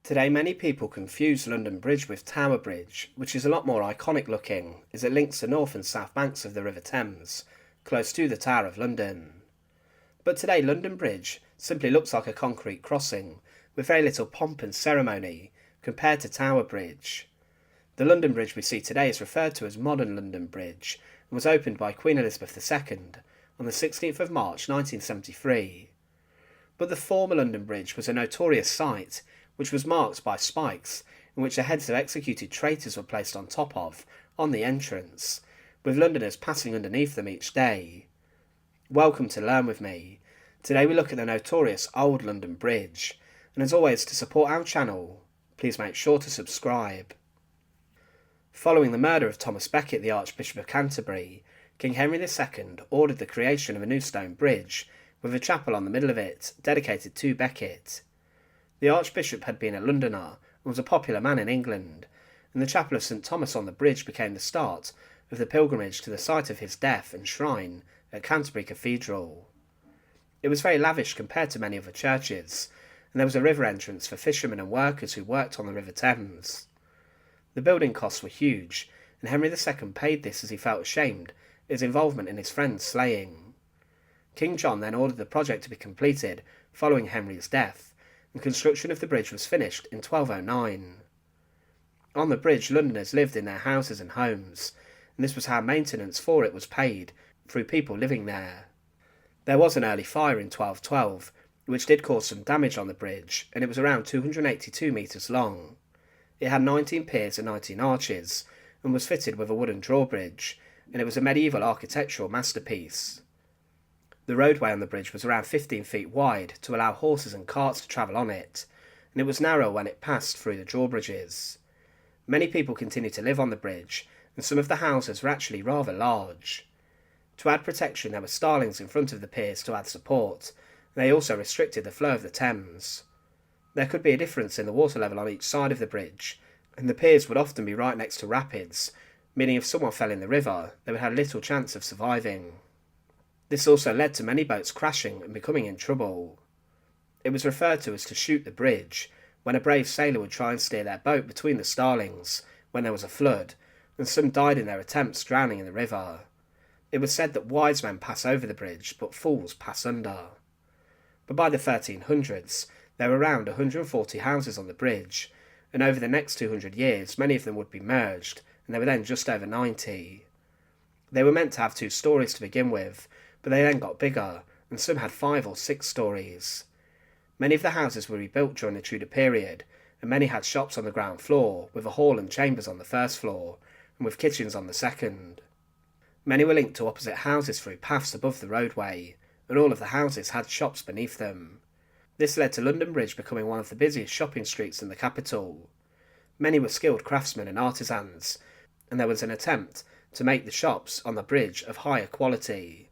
Today many people confuse London Bridge with Tower Bridge, which is a lot more iconic looking as it links the north and south banks of the River Thames, close to the Tower of London. But today London Bridge simply looks like a concrete crossing, with very little pomp and ceremony compared to Tower Bridge. The London Bridge we see today is referred to as Modern London Bridge and was opened by Queen Elizabeth II on the 16th of March 1973. But the former London Bridge was a notorious site which was marked by spikes in which the heads of executed traitors were placed on top of, on the entrance, with Londoners passing underneath them each day. Welcome to Learn With Me. Today we look at the notorious Old London Bridge, and as always, to support our channel, please make sure to subscribe. Following the murder of Thomas Becket, the Archbishop of Canterbury, King Henry II ordered the creation of a new stone bridge, with a chapel on the middle of it, dedicated to Becket. The Archbishop had been a Londoner and was a popular man in England, and the chapel of St Thomas on the bridge became the start of the pilgrimage to the site of his death and shrine at Canterbury Cathedral. It was very lavish compared to many other churches, and there was a river entrance for fishermen and workers who worked on the River Thames. The building costs were huge, and Henry II paid this as he felt ashamed at his involvement in his friend's slaying. King John then ordered the project to be completed following Henry's death, and construction of the bridge was finished in 1209. On the bridge, Londoners lived in their houses and homes, and this was how maintenance for it was paid, through people living there. There was an early fire in 1212, which did cause some damage on the bridge, and it was around 282 metres long. It had 19 piers and 19 arches, and was fitted with a wooden drawbridge, and it was a medieval architectural masterpiece. The roadway on the bridge was around 15 feet wide to allow horses and carts to travel on it, and it was narrow when it passed through the drawbridges. Many people continued to live on the bridge, and some of the houses were actually rather large. To add protection, there were starlings in front of the piers to add support, and they also restricted the flow of the Thames. There could be a difference in the water level on each side of the bridge, and the piers would often be right next to rapids, meaning if someone fell in the river, they would have little chance of surviving. This also led to many boats crashing and becoming in trouble. It was referred to as to shoot the bridge, when a brave sailor would try and steer their boat between the starlings when there was a flood, and some died in their attempts, drowning in the river. It was said that wise men pass over the bridge, but fools pass under. But by the 1300s, there were around 140 houses on the bridge, and over the next 200 years many of them would be merged, and there were then just over 90. They were meant to have 2 stories to begin with, but they then got bigger, and some had 5 or 6 stories. Many of the houses were rebuilt during the Tudor period, and many had shops on the ground floor, with a hall and chambers on the first floor, and with kitchens on the second. Many were linked to opposite houses through paths above the roadway, and all of the houses had shops beneath them. This led to London Bridge becoming one of the busiest shopping streets in the capital. Many were skilled craftsmen and artisans, and there was an attempt to make the shops on the bridge of higher quality.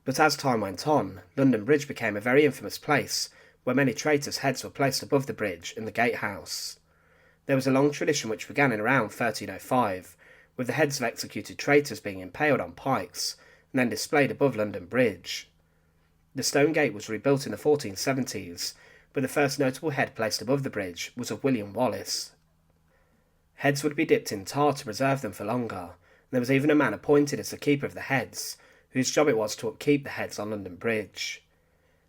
But as time went on, London Bridge became a very infamous place, where many traitors' heads were placed above the bridge in the Gatehouse. There was a long tradition which began in around 1305, with the heads of executed traitors being impaled on pikes, and then displayed above London Bridge. The stone gate was rebuilt in the 1470s, but the first notable head placed above the bridge was of William Wallace. Heads would be dipped in tar to preserve them for longer, and there was even a man appointed as the keeper of the heads, whose job it was to upkeep the heads on London Bridge.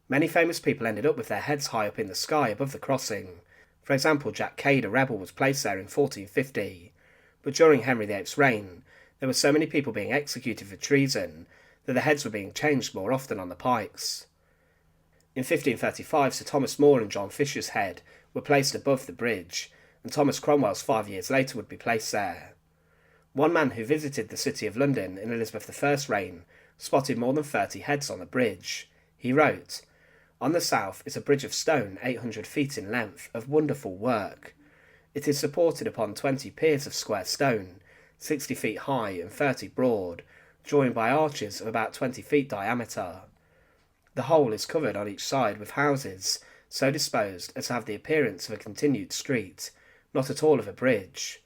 Many famous people ended up with their heads high up in the sky above the crossing. For example, Jack Cade, a rebel, was placed there in 1450, but during Henry VIII's reign, there were so many people being executed for treason that the heads were being changed more often on the pikes. In 1535, Sir Thomas More and John Fisher's head were placed above the bridge, and Thomas Cromwell's 5 years later would be placed there. One man who visited the city of London in Elizabeth I's reign spotted more than 30 heads on the bridge. He wrote, "On the south is a bridge of stone 800 feet in length, of wonderful work. It is supported upon 20 piers of square stone, 60 feet high and 30 broad, joined by arches of about 20 feet diameter. The whole is covered on each side with houses, so disposed as to have the appearance of a continued street, not at all of a bridge.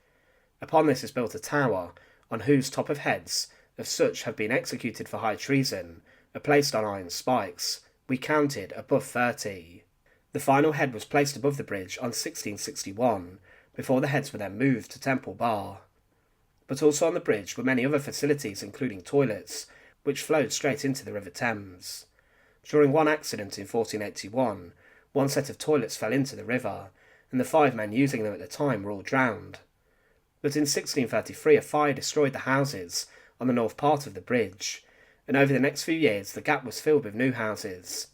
Upon this is built a tower, on whose top of heads of such have been executed for high treason, are placed on iron spikes. We counted above 30. The final head was placed above the bridge on 1661, before the heads were then moved to Temple Bar. But also on the bridge were many other facilities, including toilets, which flowed straight into the River Thames. During one accident in 1481, one set of toilets fell into the river, and the 5 men using them at the time were all drowned. But in 1633 a fire destroyed the houses on the north part of the bridge, and over the next few years the gap was filled with new houses.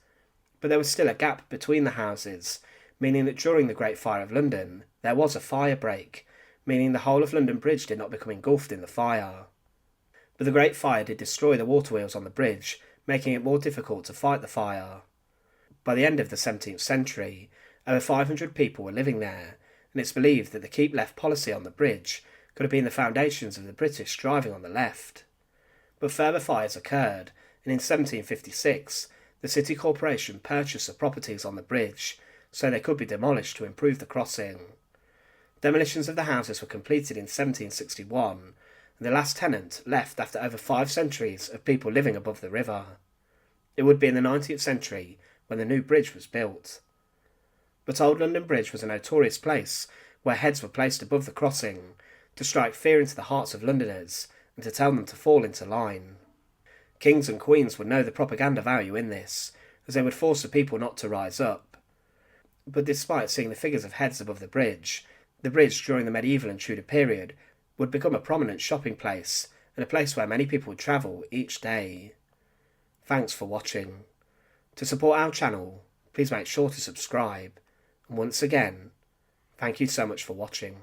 But there was still a gap between the houses, meaning that during the Great Fire of London there was a fire break, meaning the whole of London Bridge did not become engulfed in the fire. But the Great Fire did destroy the water wheels on the bridge, making it more difficult to fight the fire. By the end of the 17th century, over 500 people were living there, and it's believed that the keep left policy on the bridge could have been the foundations of the British driving on the left. But further fires occurred, and in 1756 the City Corporation purchased the properties on the bridge so they could be demolished to improve the crossing. Demolitions of the houses were completed in 1761, and the last tenant left after over 5 centuries of people living above the river. It would be in the 19th century when the new bridge was built. But Old London Bridge was a notorious place where heads were placed above the crossing to strike fear into the hearts of Londoners and to tell them to fall into line. Kings and queens would know the propaganda value in this, as they would force the people not to rise up. But despite seeing the figures of heads above the bridge during the medieval and Tudor period would become a prominent shopping place and a place where many people would travel each day. Thanks for watching. To support our channel, please make sure to subscribe. And once again, thank you so much for watching.